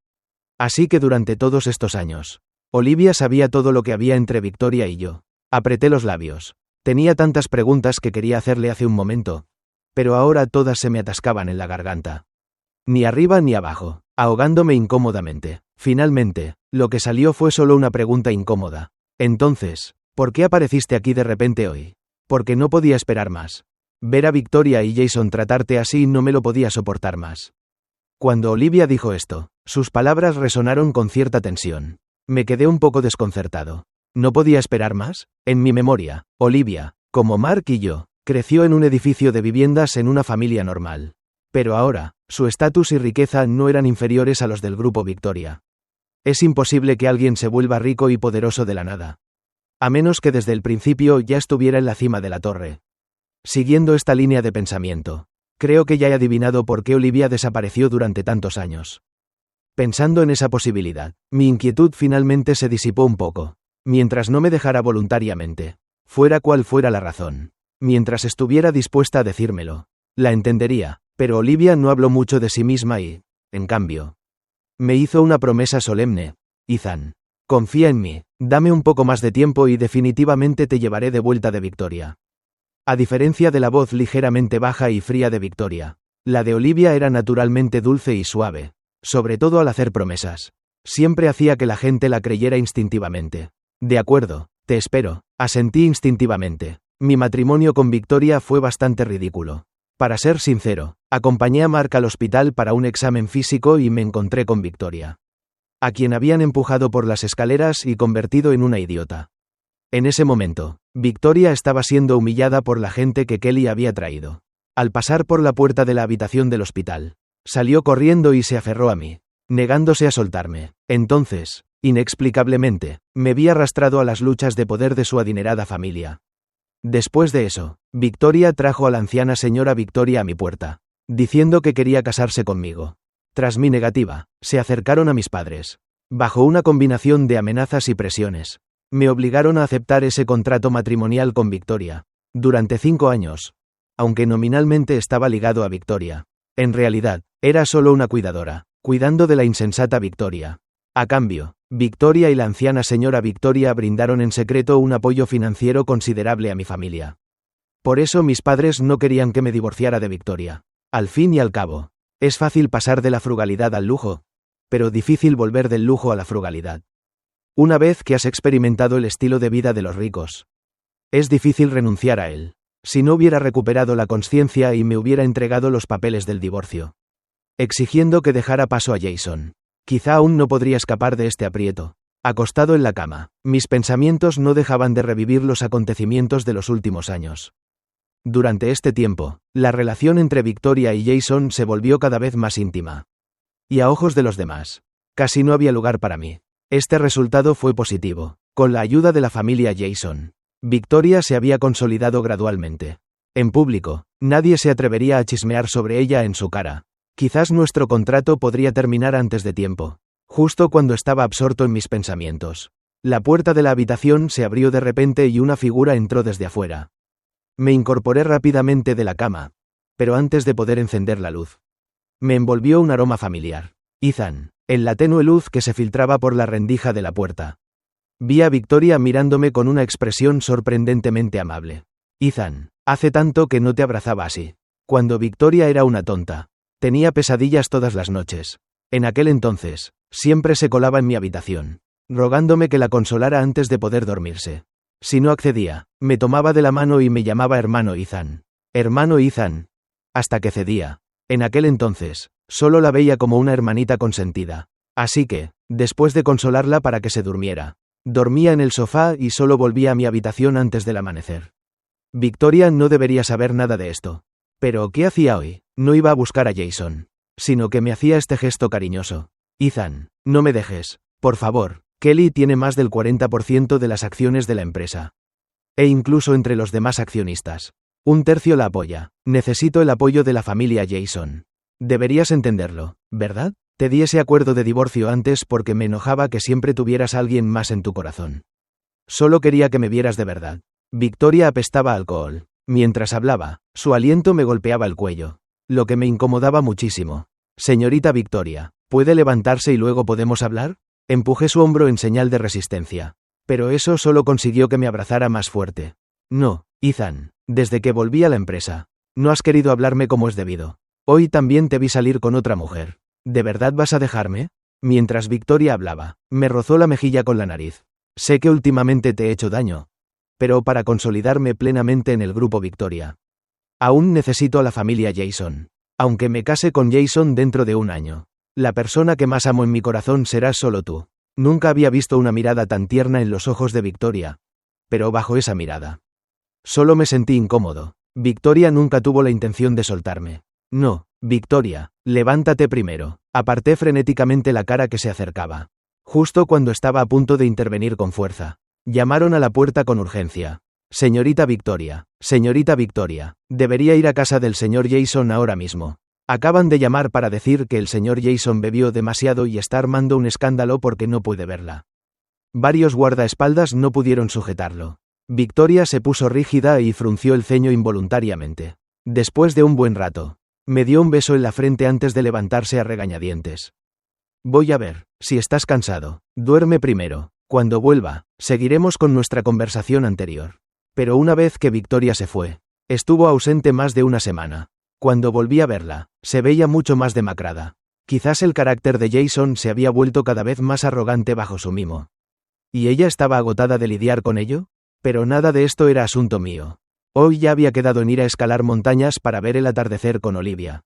Así que durante todos estos años, Olivia sabía todo lo que había entre Victoria y yo. Apreté los labios. Tenía tantas preguntas que quería hacerle hace un momento, pero ahora todas se me atascaban en la garganta. Ni arriba ni abajo, ahogándome incómodamente. Finalmente, lo que salió fue solo una pregunta incómoda. Entonces, ¿por qué apareciste aquí de repente hoy? Porque no podía esperar más. Ver a Victoria y Jason tratarte así no me lo podía soportar más. Cuando Olivia dijo esto, sus palabras resonaron con cierta tensión. Me quedé un poco desconcertado. ¿No podía esperar más? En mi memoria, Olivia, como Mark y yo, creció en un edificio de viviendas en una familia normal. Pero ahora, su estatus y riqueza no eran inferiores a los del grupo Victoria. Es imposible que alguien se vuelva rico y poderoso de la nada. A menos que desde el principio ya estuviera en la cima de la torre. Siguiendo esta línea de pensamiento, creo que ya he adivinado por qué Olivia desapareció durante tantos años. Pensando en esa posibilidad, mi inquietud finalmente se disipó un poco. Mientras no me dejara voluntariamente, fuera cual fuera la razón. Mientras estuviera dispuesta a decírmelo, la entendería, pero Olivia no habló mucho de sí misma y, en cambio, me hizo una promesa solemne. Ethan, confía en mí, dame un poco más de tiempo y definitivamente te llevaré de vuelta de Victoria. A diferencia de la voz ligeramente baja y fría de Victoria, la de Olivia era naturalmente dulce y suave, sobre todo al hacer promesas. Siempre hacía que la gente la creyera instintivamente. De acuerdo, te espero, asentí instintivamente. Mi matrimonio con Victoria fue bastante ridículo. Para ser sincero, acompañé a Mark al hospital para un examen físico y me encontré con Victoria, a quien habían empujado por las escaleras y convertido en una idiota. En ese momento, Victoria estaba siendo humillada por la gente que Kelly había traído. Al pasar por la puerta de la habitación del hospital, salió corriendo y se aferró a mí, negándose a soltarme. Entonces, inexplicablemente, me vi arrastrado a las luchas de poder de su adinerada familia. Después de eso, Victoria trajo a la anciana señora Victoria a mi puerta, diciendo que quería casarse conmigo. Tras mi negativa, se acercaron a mis padres. Bajo una combinación de amenazas y presiones, me obligaron a aceptar ese contrato matrimonial con Victoria. Durante 5 años, aunque nominalmente estaba ligado a Victoria, en realidad, era solo una cuidadora, cuidando de la insensata Victoria. A cambio, Victoria y la anciana señora Victoria brindaron en secreto un apoyo financiero considerable a mi familia. Por eso mis padres no querían que me divorciara de Victoria. Al fin y al cabo, es fácil pasar de la frugalidad al lujo, pero difícil volver del lujo a la frugalidad. Una vez que has experimentado el estilo de vida de los ricos, es difícil renunciar a él. Si no hubiera recuperado la conciencia y me hubiera entregado los papeles del divorcio, exigiendo que dejara paso a Jason, quizá aún no podría escapar de este aprieto. Acostado en la cama, mis pensamientos no dejaban de revivir los acontecimientos de los últimos años. Durante este tiempo, la relación entre Victoria y Jason se volvió cada vez más íntima. Y a ojos de los demás, casi no había lugar para mí. Este resultado fue positivo. Con la ayuda de la familia Jason, Victoria se había consolidado gradualmente. En público, nadie se atrevería a chismear sobre ella en su cara. Quizás nuestro contrato podría terminar antes de tiempo. Justo cuando estaba absorto en mis pensamientos, la puerta de la habitación se abrió de repente y una figura entró desde afuera. Me incorporé rápidamente de la cama, pero antes de poder encender la luz, me envolvió un aroma familiar. Ethan, en la tenue luz que se filtraba por la rendija de la puerta. Vi a Victoria mirándome con una expresión sorprendentemente amable. Ethan, hace tanto que no te abrazaba así. Cuando Victoria era una tonta, tenía pesadillas todas las noches. En aquel entonces, siempre se colaba en mi habitación, rogándome que la consolara antes de poder dormirse. Si no accedía, me tomaba de la mano y me llamaba hermano Ethan. Hermano Ethan. Hasta que cedía. En aquel entonces, solo la veía como una hermanita consentida. Así que, después de consolarla para que se durmiera, dormía en el sofá y solo volvía a mi habitación antes del amanecer. Victoria no debería saber nada de esto. Pero, ¿qué hacía hoy? No iba a buscar a Jason, sino que me hacía este gesto cariñoso. Ethan, no me dejes, por favor. Kelly tiene más del 40% de las acciones de la empresa. E incluso entre los demás accionistas, un tercio la apoya. Necesito el apoyo de la familia Jason. Deberías entenderlo, ¿verdad? Te di ese acuerdo de divorcio antes porque me enojaba que siempre tuvieras a alguien más en tu corazón. Solo quería que me vieras de verdad. Victoria apestaba a alcohol. Mientras hablaba, su aliento me golpeaba el cuello, lo que me incomodaba muchísimo. Señorita Victoria, ¿puede levantarse y luego podemos hablar? Empujé su hombro en señal de resistencia. Pero eso solo consiguió que me abrazara más fuerte. No, Ethan, desde que volví a la empresa, no has querido hablarme como es debido. Hoy también te vi salir con otra mujer. ¿De verdad vas a dejarme? Mientras Victoria hablaba, me rozó la mejilla con la nariz. Sé que últimamente te he hecho daño, pero para consolidarme plenamente en el grupo Victoria, aún necesito a la familia Jason. Aunque me case con Jason dentro de un año, la persona que más amo en mi corazón serás solo tú. Nunca había visto una mirada tan tierna en los ojos de Victoria. Pero bajo esa mirada, solo me sentí incómodo. Victoria nunca tuvo la intención de soltarme. No, Victoria, levántate primero. Aparté frenéticamente la cara que se acercaba. Justo cuando estaba a punto de intervenir con fuerza, llamaron a la puerta con urgencia. Señorita Victoria, debería ir a casa del señor Jason ahora mismo. Acaban de llamar para decir que el señor Jason bebió demasiado y está armando un escándalo porque no puede verla. Varios guardaespaldas no pudieron sujetarlo. Victoria se puso rígida y frunció el ceño involuntariamente. Después de un buen rato, me dio un beso en la frente antes de levantarse a regañadientes. Voy a ver, si estás cansado, duerme primero. Cuando vuelva, seguiremos con nuestra conversación anterior. Pero una vez que Victoria se fue, estuvo ausente más de una semana. Cuando volví a verla, se veía mucho más demacrada. Quizás el carácter de Jason se había vuelto cada vez más arrogante bajo su mimo. ¿Y ella estaba agotada de lidiar con ello? Pero nada de esto era asunto mío. Hoy ya había quedado en ir a escalar montañas para ver el atardecer con Olivia.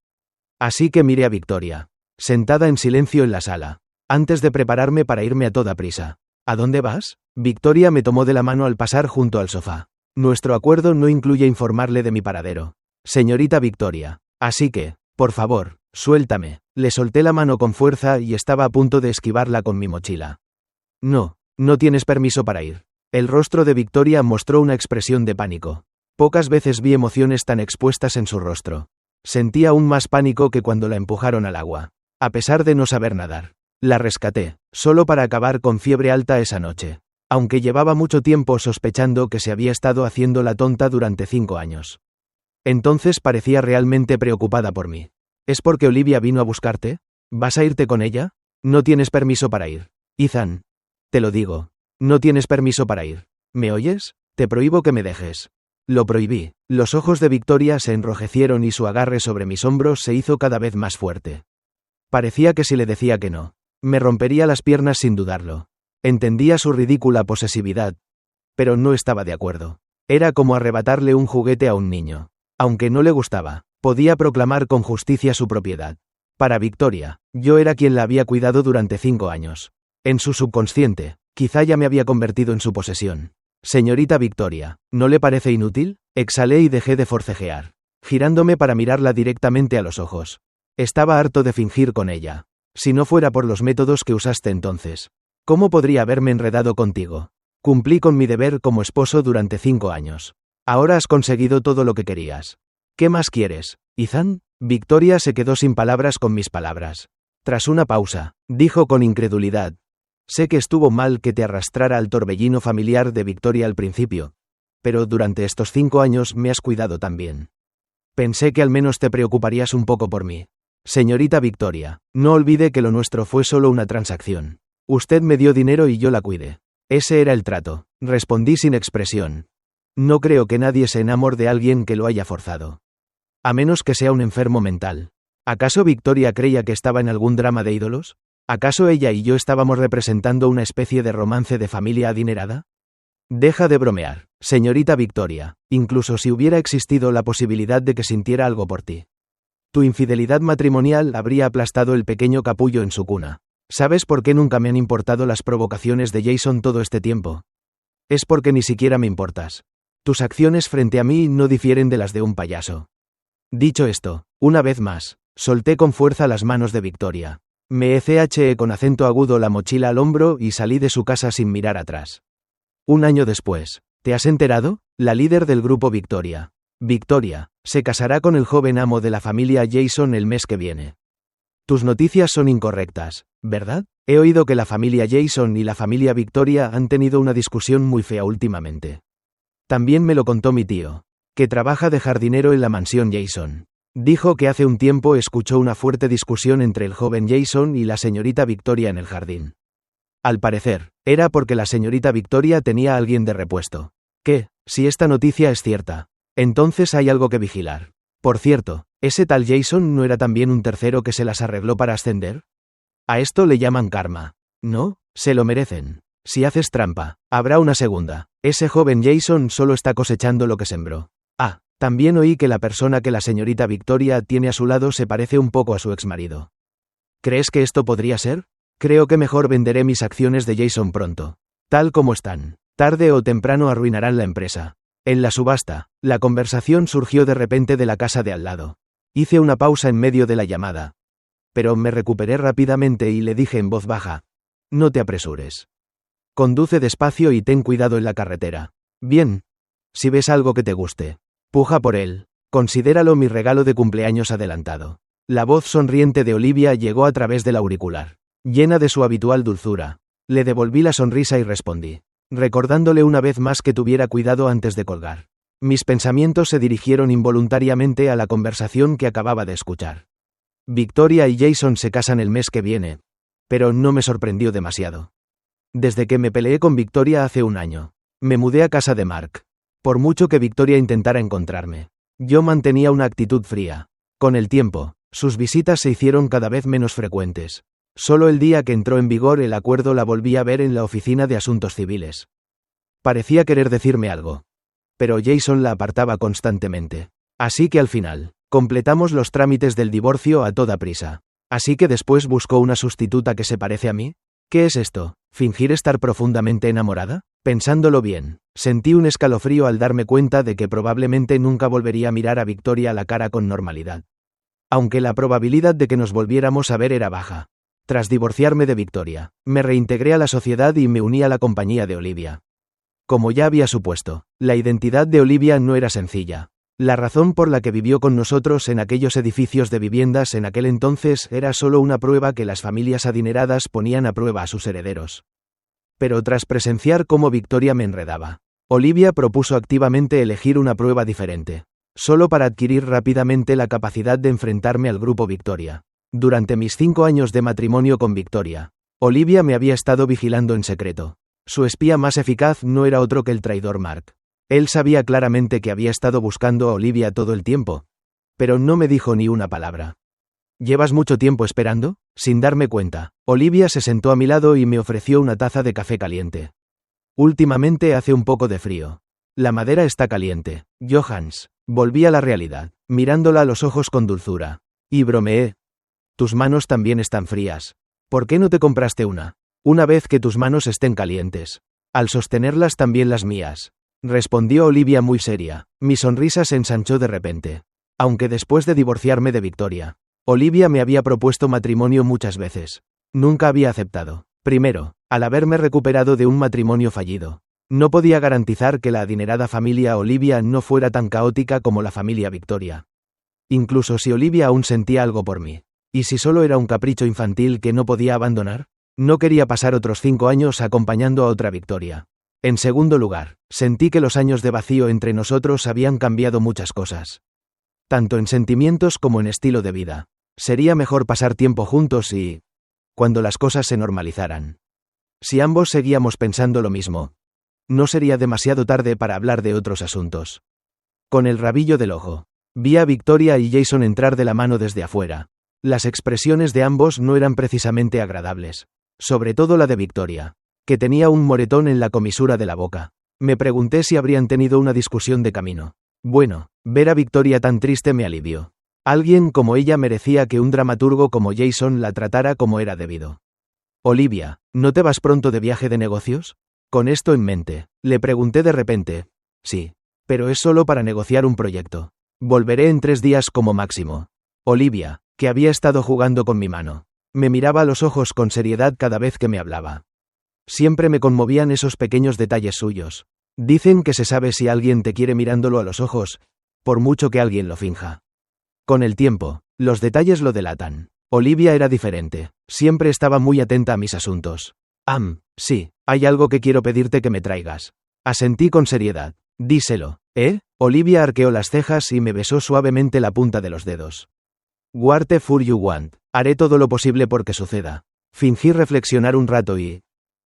Así que miré a Victoria, sentada en silencio en la sala, antes de prepararme para irme a toda prisa. ¿A dónde vas? Victoria me tomó de la mano al pasar junto al sofá. Nuestro acuerdo no incluye informarle de mi paradero, señorita Victoria. Así que, por favor, suéltame. Le solté la mano con fuerza y estaba a punto de esquivarla con mi mochila. No, no tienes permiso para ir. El rostro de Victoria mostró una expresión de pánico. Pocas veces vi emociones tan expuestas en su rostro. Sentí aún más pánico que cuando la empujaron al agua. A pesar de no saber nadar, la rescaté, solo para acabar con fiebre alta esa noche. Aunque llevaba mucho tiempo sospechando que se había estado haciendo la tonta durante 5 años. Entonces parecía realmente preocupada por mí. ¿Es porque Olivia vino a buscarte? ¿Vas a irte con ella? No tienes permiso para ir. Ethan, Te lo digo. No tienes permiso para ir. ¿Me oyes? Te prohíbo que me dejes. Lo prohibí. Los ojos de Victoria se enrojecieron y su agarre sobre mis hombros se hizo cada vez más fuerte. Parecía que si le decía que no, me rompería las piernas sin dudarlo. Entendía su ridícula posesividad, pero no estaba de acuerdo. Era como arrebatarle un juguete a un niño. Aunque no le gustaba, podía proclamar con justicia su propiedad. Para Victoria, yo era quien la había cuidado durante 5 años. En su subconsciente, quizá ya me había convertido en su posesión. Señorita Victoria, ¿no le parece inútil? Exhalé y dejé de forcejear, girándome para mirarla directamente a los ojos. Estaba harto de fingir con ella. Si no fuera por los métodos que usaste entonces, ¿cómo podría haberme enredado contigo? Cumplí con mi deber como esposo durante 5 años. Ahora has conseguido todo lo que querías. ¿Qué más quieres, Ethan? Victoria se quedó sin palabras con mis palabras. Tras una pausa, dijo con incredulidad: sé que estuvo mal que te arrastrara al torbellino familiar de Victoria al principio, pero durante estos 5 años me has cuidado también. Pensé que al menos te preocuparías un poco por mí. Señorita Victoria, no olvide que lo nuestro fue solo una transacción. Usted me dio dinero y yo la cuidé. Ese era el trato, respondí sin expresión. No creo que nadie se enamore de alguien que lo haya forzado. A menos que sea un enfermo mental. ¿Acaso Victoria creía que estaba en algún drama de ídolos? ¿Acaso ella y yo estábamos representando una especie de romance de familia adinerada? Deja de bromear, señorita Victoria, incluso si hubiera existido la posibilidad de que sintiera algo por ti. Tu infidelidad matrimonial habría aplastado el pequeño capullo en su cuna. ¿Sabes por qué nunca me han importado las provocaciones de Jason todo este tiempo? Es porque ni siquiera me importas. Tus acciones frente a mí no difieren de las de un payaso. Dicho esto, una vez más, solté con fuerza las manos de Victoria. Me eché con acento agudo la mochila al hombro y salí de su casa sin mirar atrás. Un año después, ¿te has enterado? La líder del grupo Victoria, se casará con el joven amo de la familia Jason el mes que viene. Tus noticias son incorrectas, ¿verdad? He oído que la familia Jason y la familia Victoria han tenido una discusión muy fea últimamente. También me lo contó mi tío, que trabaja de jardinero en la mansión Jason. Dijo que hace un tiempo escuchó una fuerte discusión entre el joven Jason y la señorita Victoria en el jardín. Al parecer, era porque la señorita Victoria tenía a alguien de repuesto. ¿Qué? Si esta noticia es cierta, entonces hay algo que vigilar. Por cierto, ¿ese tal Jason no era también un tercero que se las arregló para ascender? A esto le llaman karma. ¿No? Se lo merecen. Si haces trampa, habrá una segunda. Ese joven Jason solo está cosechando lo que sembró. Ah, también oí que la persona que la señorita Victoria tiene a su lado se parece un poco a su exmarido. ¿Crees que esto podría ser? Creo que mejor venderé mis acciones de Jason pronto. Tal como están, tarde o temprano arruinarán la empresa. En la subasta, la conversación surgió de repente de la casa de al lado. Hice una pausa en medio de la llamada. Pero me recuperé rápidamente y le dije en voz baja: no te apresures. Conduce despacio y ten cuidado en la carretera. Bien. Si ves algo que te guste, puja por él. Considéralo mi regalo de cumpleaños adelantado. La voz sonriente de Olivia llegó a través del auricular, llena de su habitual dulzura. Le devolví la sonrisa y respondí, recordándole una vez más que tuviera cuidado antes de colgar. Mis pensamientos se dirigieron involuntariamente a la conversación que acababa de escuchar. Victoria y Jason se casan el mes que viene, pero no me sorprendió demasiado. Desde que me peleé con Victoria hace un año, me mudé a casa de Mark. Por mucho que Victoria intentara encontrarme, yo mantenía una actitud fría. Con el tiempo, sus visitas se hicieron cada vez menos frecuentes. Solo el día que entró en vigor el acuerdo la volví a ver en la oficina de asuntos civiles. Parecía querer decirme algo, pero Jason la apartaba constantemente. Así que al final, completamos los trámites del divorcio a toda prisa. Así que después buscó una sustituta que se parece a mí. ¿Qué es esto? ¿Fingir estar profundamente enamorada? Pensándolo bien, sentí un escalofrío al darme cuenta de que probablemente nunca volvería a mirar a Victoria a la cara con normalidad. Aunque la probabilidad de que nos volviéramos a ver era baja. Tras divorciarme de Victoria, me reintegré a la sociedad y me uní a la compañía de Olivia. Como ya había supuesto, la identidad de Olivia no era sencilla. La razón por la que vivió con nosotros en aquellos edificios de viviendas en aquel entonces era solo una prueba que las familias adineradas ponían a prueba a sus herederos. Pero tras presenciar cómo Victoria me enredaba, Olivia propuso activamente elegir una prueba diferente, solo para adquirir rápidamente la capacidad de enfrentarme al grupo Victoria. Durante mis 5 años de matrimonio con Victoria, Olivia me había estado vigilando en secreto. Su espía más eficaz no era otro que el traidor Mark. Él sabía claramente que había estado buscando a Olivia todo el tiempo, pero no me dijo ni una palabra. ¿Llevas mucho tiempo esperando? Sin darme cuenta, Olivia se sentó a mi lado y me ofreció una taza de café caliente. Últimamente hace un poco de frío. La madera está caliente. Johans. Volví a la realidad, mirándola a los ojos con dulzura. Y bromeé. Tus manos también están frías. ¿Por qué no te compraste una? Una vez que tus manos estén calientes. Al sostenerlas también las mías. Respondió Olivia muy seria. Mi sonrisa se ensanchó de repente. Aunque después de divorciarme de Victoria, Olivia me había propuesto matrimonio muchas veces. Nunca había aceptado. Primero, al haberme recuperado de un matrimonio fallido. No podía garantizar que la adinerada familia Olivia no fuera tan caótica como la familia Victoria. Incluso si Olivia aún sentía algo por mí. ¿Y si solo era un capricho infantil que no podía abandonar? No quería pasar otros 5 años acompañando a otra Victoria. En segundo lugar, sentí que los años de vacío entre nosotros habían cambiado muchas cosas. Tanto en sentimientos como en estilo de vida. Sería mejor pasar tiempo juntos y... cuando las cosas se normalizaran. Si ambos seguíamos pensando lo mismo, no sería demasiado tarde para hablar de otros asuntos. Con el rabillo del ojo, vi a Victoria y Jason entrar de la mano desde afuera. Las expresiones de ambos no eran precisamente agradables. Sobre todo la de Victoria, que tenía un moretón en la comisura de la boca. Me pregunté si habrían tenido una discusión de camino. Bueno, ver a Victoria tan triste me alivió. Alguien como ella merecía que un dramaturgo como Jason la tratara como era debido. Olivia, ¿no te vas pronto de viaje de negocios? Con esto en mente, le pregunté de repente. Sí, pero es solo para negociar un proyecto. Volveré en 3 días como máximo. Olivia, que había estado jugando con mi mano, me miraba a los ojos con seriedad cada vez que me hablaba. Siempre me conmovían esos pequeños detalles suyos. Dicen que se sabe si alguien te quiere mirándolo a los ojos, por mucho que alguien lo finja. Con el tiempo, los detalles lo delatan. Olivia era diferente, siempre estaba muy atenta a mis asuntos. Sí, hay algo que quiero pedirte que me traigas. Asentí con seriedad. Díselo, ¿eh? Olivia arqueó las cejas y me besó suavemente la punta de los dedos. Whatever you want. Haré todo lo posible porque suceda. Fingí reflexionar un rato y...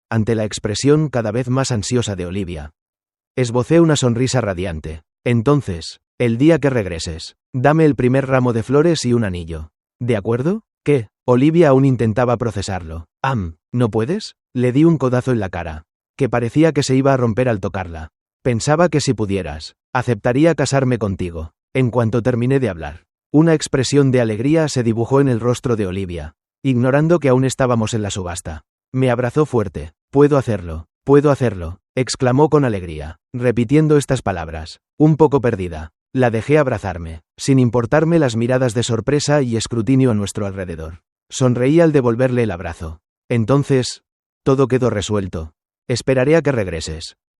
ante la expresión cada vez más ansiosa de Olivia, esbocé una sonrisa radiante. Entonces, el día que regreses, dame el primer ramo de flores y un anillo. ¿De acuerdo? ¿Qué? Olivia aún intentaba procesarlo. ¿No puedes? Le di un codazo en la cara, que parecía que se iba a romper al tocarla. Pensaba que si pudieras, aceptaría casarme contigo. En cuanto terminé de hablar, una expresión de alegría se dibujó en el rostro de Olivia, ignorando que aún estábamos en la subasta. Me abrazó fuerte. Puedo hacerlo, exclamó con alegría, repitiendo estas palabras. Un poco perdida, la dejé abrazarme, sin importarme las miradas de sorpresa y escrutinio a nuestro alrededor. Sonreí al devolverle el abrazo. Entonces, todo quedó resuelto. Esperaré a que regreses.